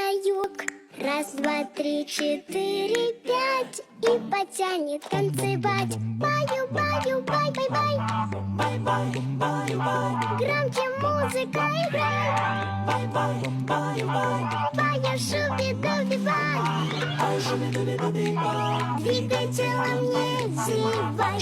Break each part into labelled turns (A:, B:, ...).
A: на юг. Раз, два, три, четыре, пять. И потянет танцевать. Баю, баю, бай, бай, бай. Громче музыка играй. Бая, шуби-дуби, бай. Двигай телом, не зевай.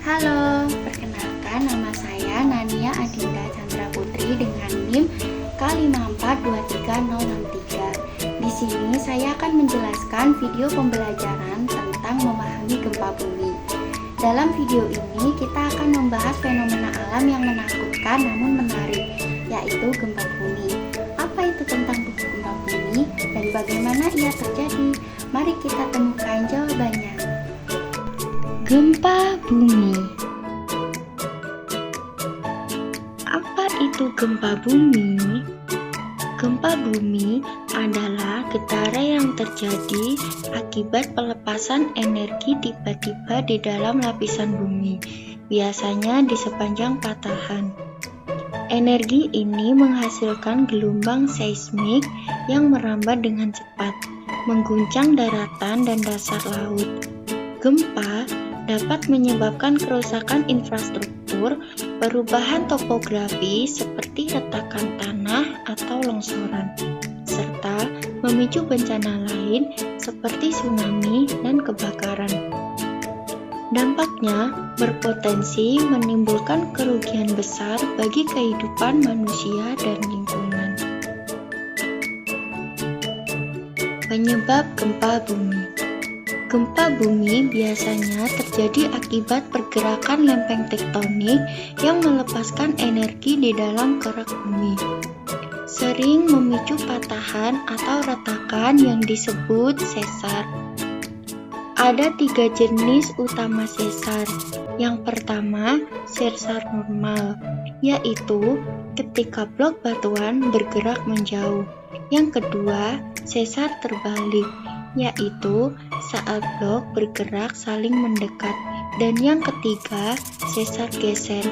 B: Halo, perkenalkan nama saya Nania Adinda Chandra Putri dengan NIM K5423063. Di sini saya akan menjelaskan video pembelajaran tentang memahami gempa bumi. Dalam video ini kita akan membahas fenomena alam yang menakutkan namun menarik, yaitu gempa bumi. Apa itu tentang gempa bumi dan bagaimana ia terjadi? Mari kita temukan jawabannya. Gempa bumi. Apa itu gempa bumi? Gempa bumi adalah getaran yang terjadi akibat pelepasan energi tiba-tiba di dalam lapisan bumi, biasanya di sepanjang patahan. Energi ini menghasilkan gelombang seismik yang merambat dengan cepat, mengguncang daratan dan dasar laut. Gempa dapat menyebabkan kerusakan infrastruktur, perubahan topografi seperti retakan tanah atau longsoran, serta memicu bencana lain seperti tsunami dan kebakaran. Dampaknya berpotensi menimbulkan kerugian besar bagi kehidupan manusia dan lingkungan. Penyebab gempa bumi. Gempa bumi biasanya terjadi akibat pergerakan lempeng tektonik yang melepaskan energi di dalam kerak bumi. Sering memicu patahan atau retakan yang disebut sesar. Ada 3 jenis utama sesar. Yang pertama, sesar normal, yaitu ketika blok batuan bergerak menjauh. Yang kedua, sesar terbalik, yaitu saat blok bergerak saling mendekat. Dan yang ketiga, sesar geser,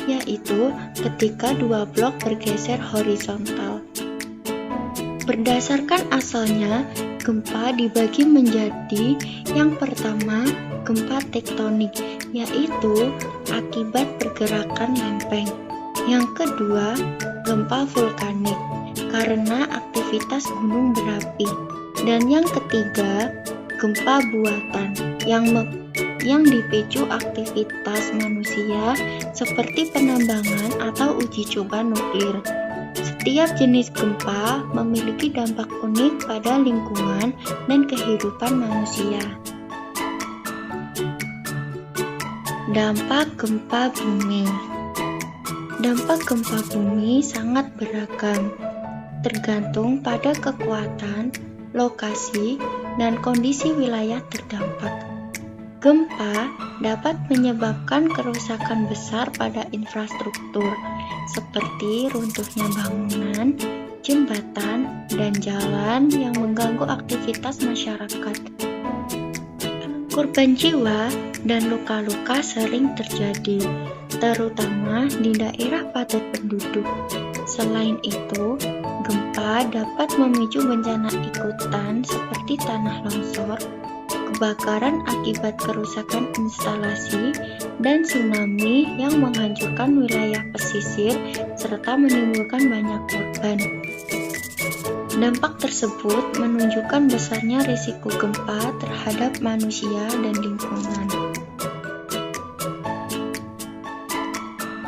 B: yaitu ketika dua blok bergeser horizontal. Berdasarkan asalnya, gempa dibagi menjadi yang pertama, gempa tektonik, yaitu akibat pergerakan lempeng. Yang kedua, gempa vulkanik, karena aktivitas gunung berapi. Dan yang ketiga, gempa buatan yang dipicu aktivitas manusia seperti penambangan atau uji coba nuklir. Setiap jenis gempa memiliki dampak unik pada lingkungan dan kehidupan manusia. Dampak gempa bumi. Dampak gempa bumi sangat beragam, tergantung pada kekuatan, lokasi, dan kondisi wilayah terdampak. Gempa dapat menyebabkan kerusakan besar pada infrastruktur, seperti runtuhnya bangunan, jembatan, dan jalan yang mengganggu aktivitas masyarakat. Korban jiwa dan luka-luka sering terjadi, terutama di daerah padat penduduk. Selain itu, gempa dapat memicu bencana ikutan seperti tanah longsor, kebakaran akibat kerusakan instalasi, dan tsunami yang menghancurkan wilayah pesisir serta menimbulkan banyak korban. Dampak tersebut menunjukkan besarnya risiko gempa terhadap manusia dan lingkungan.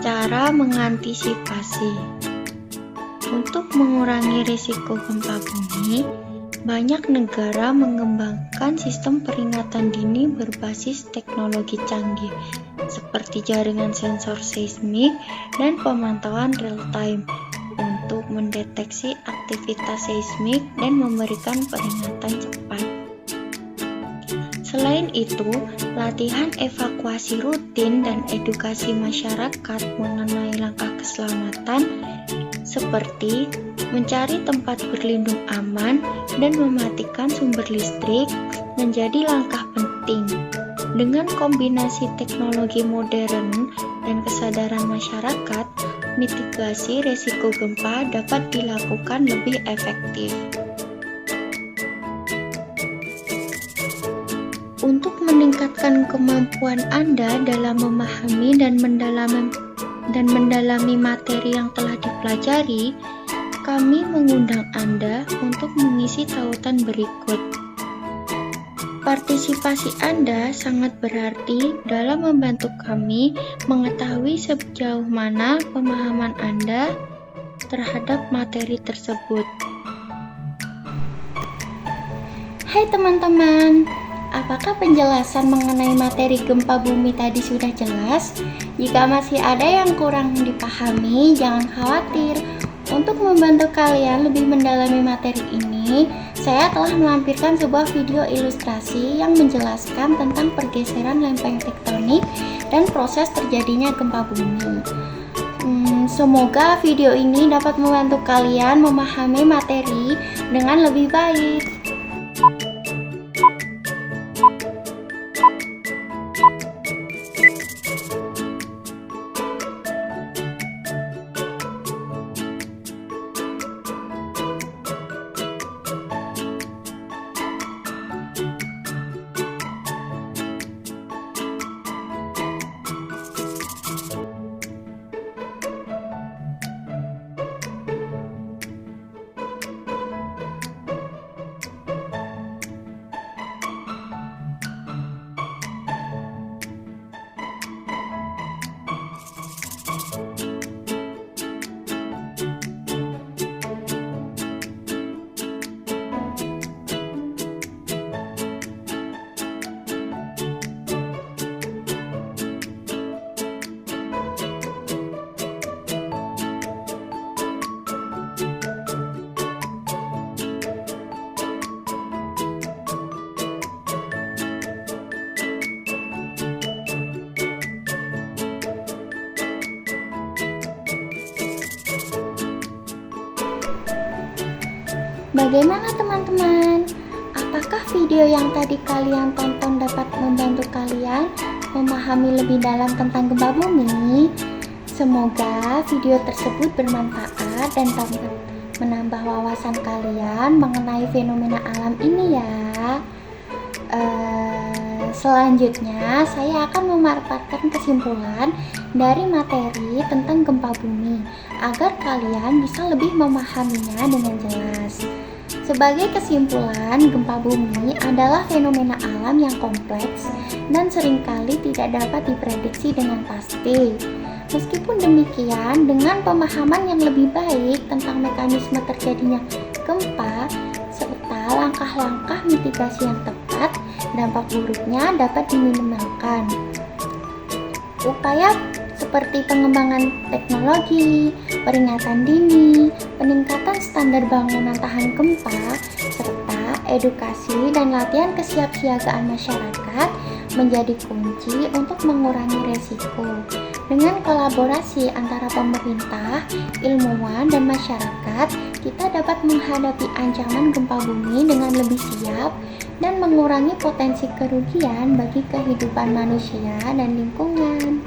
B: Cara mengantisipasi. Untuk mengurangi risiko gempa bumi, banyak negara mengembangkan sistem peringatan dini berbasis teknologi canggih, seperti jaringan sensor seismik dan pemantauan real-time untuk mendeteksi aktivitas seismik dan memberikan peringatan cepat. Selain itu, latihan evakuasi rutin dan edukasi masyarakat mengenai langkah keselamatan seperti mencari tempat berlindung aman dan mematikan sumber listrik menjadi langkah penting. Dengan kombinasi teknologi modern dan kesadaran masyarakat, mitigasi risiko gempa dapat dilakukan lebih efektif. Untuk meningkatkan kemampuan Anda dalam memahami dan mendalami materi yang telah dipelajari, kami mengundang Anda untuk mengisi tautan berikut. Partisipasi Anda sangat berarti dalam membantu kami mengetahui sejauh mana pemahaman Anda terhadap materi tersebut. Hai teman-teman, apakah penjelasan mengenai materi gempa bumi tadi sudah jelas? Jika masih ada yang kurang dipahami, jangan khawatir. Untuk membantu kalian lebih mendalami materi ini, saya telah melampirkan sebuah video ilustrasi yang menjelaskan tentang pergeseran lempeng tektonik dan proses terjadinya gempa bumi. Semoga video ini dapat membantu kalian memahami materi dengan lebih baik. Bagaimana teman-teman? Apakah video yang tadi kalian tonton dapat membantu kalian memahami lebih dalam tentang gempa bumi? Semoga video tersebut bermanfaat dan dapat menambah wawasan kalian mengenai fenomena alam ini ya. Selanjutnya, saya akan memaparkan kesimpulan dari materi tentang gempa bumi agar kalian bisa lebih memahaminya dengan jelas. Sebagai kesimpulan, gempa bumi adalah fenomena alam yang kompleks dan seringkali tidak dapat diprediksi dengan pasti. Meskipun demikian, dengan pemahaman yang lebih baik tentang mekanisme terjadinya gempa serta langkah-langkah mitigasi yang tepat, dampak buruknya dapat diminimalkan. Upaya seperti pengembangan teknologi, peringatan dini, peningkatan standar bangunan tahan gempa, serta edukasi dan latihan kesiapsiagaan masyarakat menjadi kunci untuk mengurangi resiko. Dengan kolaborasi antara pemerintah, ilmuwan, dan masyarakat, kita dapat menghadapi ancaman gempa bumi dengan lebih siap dan mengurangi potensi kerugian bagi kehidupan manusia dan lingkungan.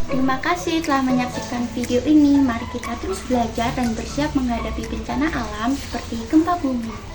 B: Terima kasih telah menyaksikan video ini. Mari kita terus belajar dan bersiap menghadapi bencana alam seperti gempa bumi.